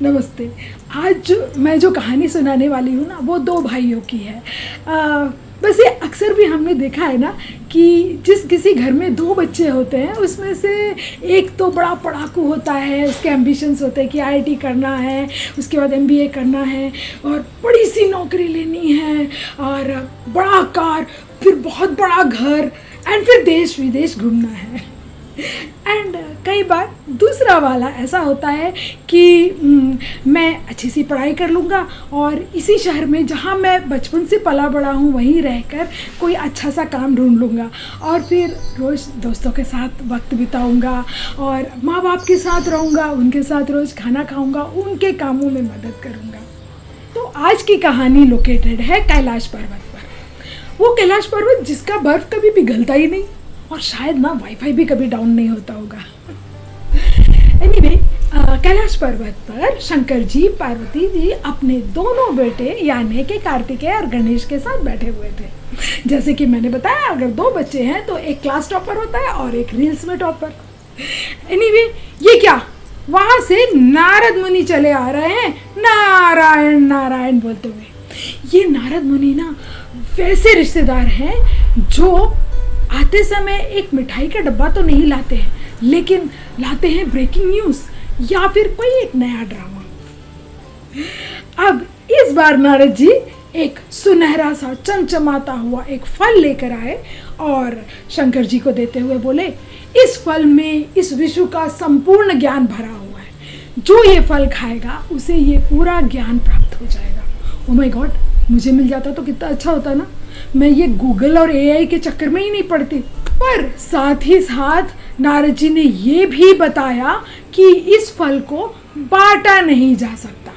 नमस्ते। आज मैं जो कहानी सुनाने वाली हूँ ना, वो दो भाइयों की है। वैसे अक्सर भी हमने देखा है ना कि जिस किसी घर में दो बच्चे होते हैं उसमें से एक तो बड़ा पढ़ाकू होता है, उसके एम्बिशंस होते हैं कि आईआईटी करना है, उसके बाद एमबीए करना है और बड़ी सी नौकरी लेनी है और बड़ा कार, फिर बहुत बड़ा घर एंड फिर देश विदेश घूमना है। एंड कई बार दूसरा वाला ऐसा होता है कि मैं अच्छी सी पढ़ाई कर लूँगा और इसी शहर में जहाँ मैं बचपन से पला बड़ा हूँ वहीं रहकर कोई अच्छा सा काम ढूंढ लूँगा और फिर रोज़ दोस्तों के साथ वक्त बिताऊँगा और माँ बाप के साथ रहूँगा, उनके साथ रोज़ खाना खाऊँगा, उनके कामों में मदद करूँगा। तो आज की कहानी लोकेटेड है कैलाश पर्वत पर। वो कैलाश पर्वत जिसका बर्फ़ कभी पिघलता ही नहीं और शायद ना वाईफाई भी कभी डाउन नहीं होता होगा। एनीवे, कैलाश पर्वत पर शंकर जी, पार्वती जी अपने दोनों बेटे यानी कि कार्तिकेय और गणेश के साथ बैठे हुए थे। जैसे कि मैंने बताया, अगर दो बच्चे हैं तो एक क्लास टॉपर होता है और एक रील्स में टॉपर। एनीवे, ये क्या, वहाँ से नारद मुनि चले आ रहे हैं नारायण नारायण बोलते हुए। ये नारद मुनि ना वैसे रिश्तेदार हैं जो आते समय एक मिठाई का डब्बा तो नहीं लाते हैं, लेकिन लाते हैं ब्रेकिंग न्यूज़ या फिर कोई एक नया ड्रामा। अब इस बार नारद जी एक सुनहरा सा चमचमाता हुआ एक फल लेकर आए और शंकर जी को देते हुए बोले, इस फल में इस विश्व का संपूर्ण ज्ञान भरा हुआ है, जो ये फल खाएगा उसे ये पूरा ज्ञान प्राप्त हो जाएगा। ओह माय गॉड, मुझे मिल जाता तो कितना अच्छा होता ना, मैं ये गूगल और एआई के चक्कर में ही नहीं पड़ती। पर साथ ही साथ नारद जी ने ये भी बताया कि इस फल को बांटा नहीं जा सकता।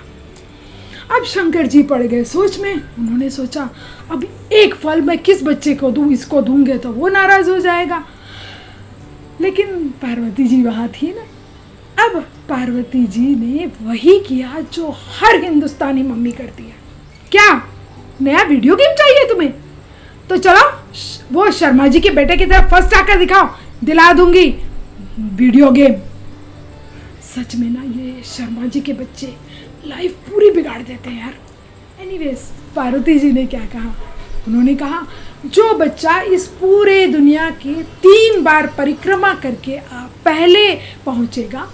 अब शंकर जी पड़ गए सोच में। उन्होंने सोचा, अब एक फल मैं किस बच्चे को दूं, इसको दूंगे तो वो नाराज हो जाएगा। लेकिन पार्वती जी वहाँ थी ना। अब पार्वती जी ने वही किया जो हर हिंदुस्तानी मम्मी करती है। क्या नया वीडियो गेम चाहिए तुम्हें? तो चलो वो शर्मा जी के बेटे की तरफ फर्स्ट आकर दिखाओ, दिला दूंगी वीडियो गेम। सच में ना, ये शर्मा जी के बच्चे लाइफ पूरी बिगाड़ देते हैं यार। एनीवेज, पार्वती जी ने क्या कहा? उन्होंने कहा, जो बच्चा इस पूरे दुनिया के 3 बार परिक्रमा करके पहले पहुंचेगा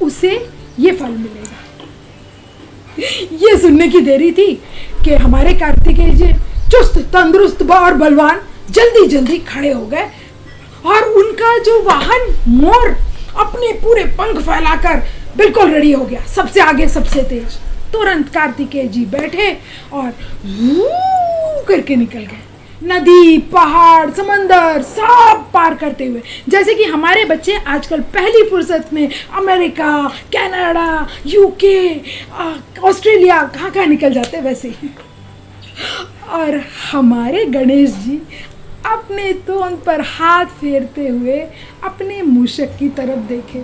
उसे ये फल मिलेगा। ये सुनने की देरी थी कि हमारे कार्तिकेय जी चुस्त तंदुरुस्त और बलवान जल्दी जल्दी खड़े हो गए और उनका जो वाहन मोर अपने पूरे पंख फैलाकर बिल्कुल रेडी हो गया, सबसे आगे सबसे तेज। तुरंत कार्तिकेय जी बैठे और वू करके निकल गए, नदी, पहाड़, समंदर सब पार करते हुए। जैसे कि हमारे बच्चे आजकल पहली फुर्सत में अमेरिका, कनाडा, यूके, ऑस्ट्रेलिया कहाँ निकल जाते वैसे ही। और हमारे गणेश जी अपने तोंद पर हाथ फेरते हुए अपने मूषक की तरफ देखे।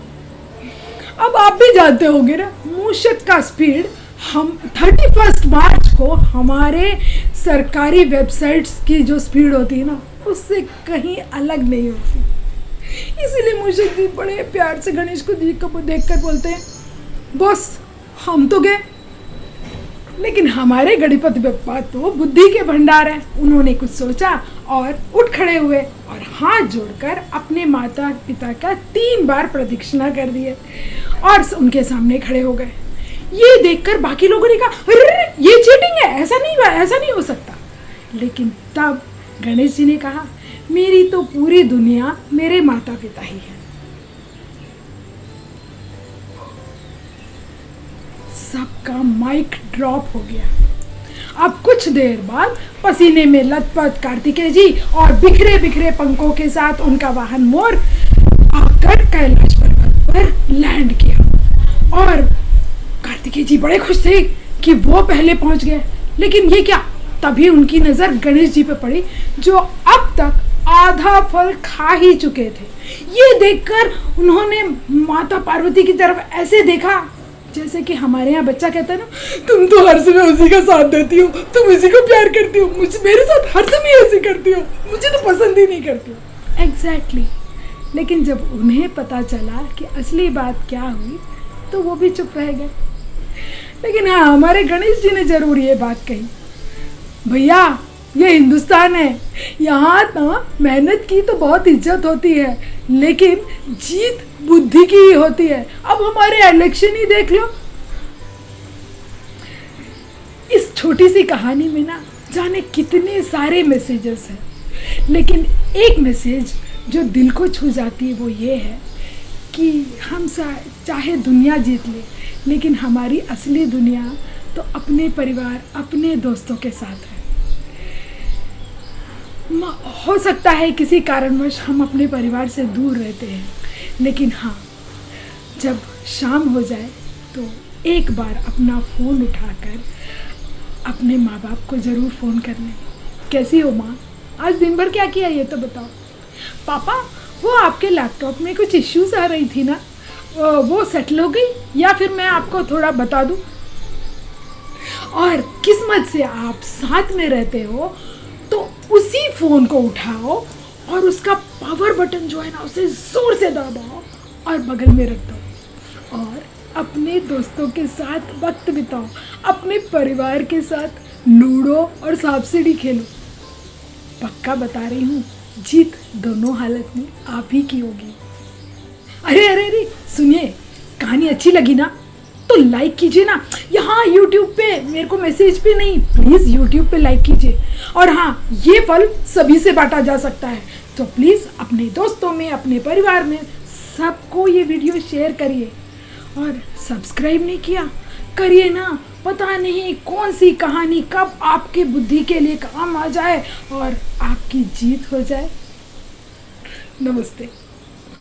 अब आप भी जानते होंगे ना, मूषक का स्पीड हम 31 मार्च को हमारे सरकारी वेबसाइट्स की जो स्पीड होती है ना, उससे कहीं अलग नहीं होती। इसीलिए मूषक जी बड़े प्यार से गणेश को देख कर बोलते हैं, बॉस हम तो गए। लेकिन हमारे गणपति बप्पा तो बुद्धि के भंडार हैं। उन्होंने कुछ सोचा और उठ खड़े हुए और हाथ जोड़कर अपने माता पिता का 3 बार प्रदक्षिणा कर दिए और उनके सामने खड़े हो गए। ये देखकर बाकी लोगों ने कहा, अरे ये चीटिंग है, ऐसा नहीं हो सकता। लेकिन तब गणेश जी ने कहा, मेरी तो पूरी दुनिया मेरे माता पिता ही है। सबका माइक ड्रॉप हो गया। अब कुछ देर बाद पसीने में लथपथ कार्तिकेय जी और बिखरे बिखरे पंखों के साथ उनका वाहन मोर आकर कैलाश पर्वत पर लैंड किया और कार्तिकेय जी बड़े खुश थे कि वो पहले पहुंच गए। लेकिन ये क्या, तभी उनकी नजर गणेश जी पे पड़ी जो अब तक आधा फल खा ही चुके थे। ये देखकर उन्होंने माता पार्वती की तरफ ऐसे देखा जैसे कि हमारे यहाँ बच्चा कहता है ना, तुम तो हर समय उसी का साथ देती हो, तुम इसी को प्यार करती हो, मेरे साथ हर समय ऐसे करती हो, मुझे तो पसंद ही नहीं करती हो। एग्जैक्टली। लेकिन जब उन्हें पता चला कि असली बात क्या हुई तो वो भी चुप रह गए। लेकिन हाँ, हमारे गणेश जी ने जरूर ये बात कही, भैया ये हिंदुस्तान है, यहाँ ना मेहनत की तो बहुत इज्जत होती है, लेकिन जीत बुद्धि की ही होती है। अब हमारे इलेक्शन ही देख लो। इस छोटी सी कहानी में ना जाने कितने सारे मैसेजेस हैं, लेकिन एक मैसेज जो दिल को छू जाती है वो ये है कि हम चाहे दुनिया जीत ले, लेकिन हमारी असली दुनिया तो अपने परिवार, अपने दोस्तों के साथ है। हो सकता है किसी कारणवश हम अपने परिवार से दूर रहते हैं, लेकिन हाँ, जब शाम हो जाए तो एक बार अपना फ़ोन उठाकर अपने माँ बाप को ज़रूर फ़ोन कर लें। कैसी हो माँ, आज दिन भर क्या किया ये तो बताओ। पापा वो आपके लैपटॉप में कुछ इश्यूज आ रही थी ना, वो सेटल हो गई या फिर मैं आपको थोड़ा बता दूँ। और किस्मत से आप साथ में रहते हो तो उसी फ़ोन को उठाओ और उसका पावर बटन जो है ना उसे ज़ोर से दबाओ और बगल में रख दो और अपने दोस्तों के साथ वक्त बिताओ, अपने परिवार के साथ लूडो और सांप सीढ़ी खेलो। पक्का बता रही हूँ, जीत दोनों हालत में आप ही की होगी। अरे अरे अरे सुनिए, कहानी अच्छी लगी ना तो लाइक कीजिए ना। यहाँ यूट्यूब पे मेरे को मैसेज पे नहीं, प्लीज़ यूट्यूब पे लाइक कीजिए। और हाँ, ये फल सभी से बांटा जा सकता है, तो प्लीज़ अपने दोस्तों में, अपने परिवार में सबको ये वीडियो शेयर करिए। और सब्सक्राइब नहीं किया, करिए ना। पता नहीं कौन सी कहानी कब आपके बुद्धि के लिए काम आ जाए और आपकी जीत हो जाए। नमस्ते।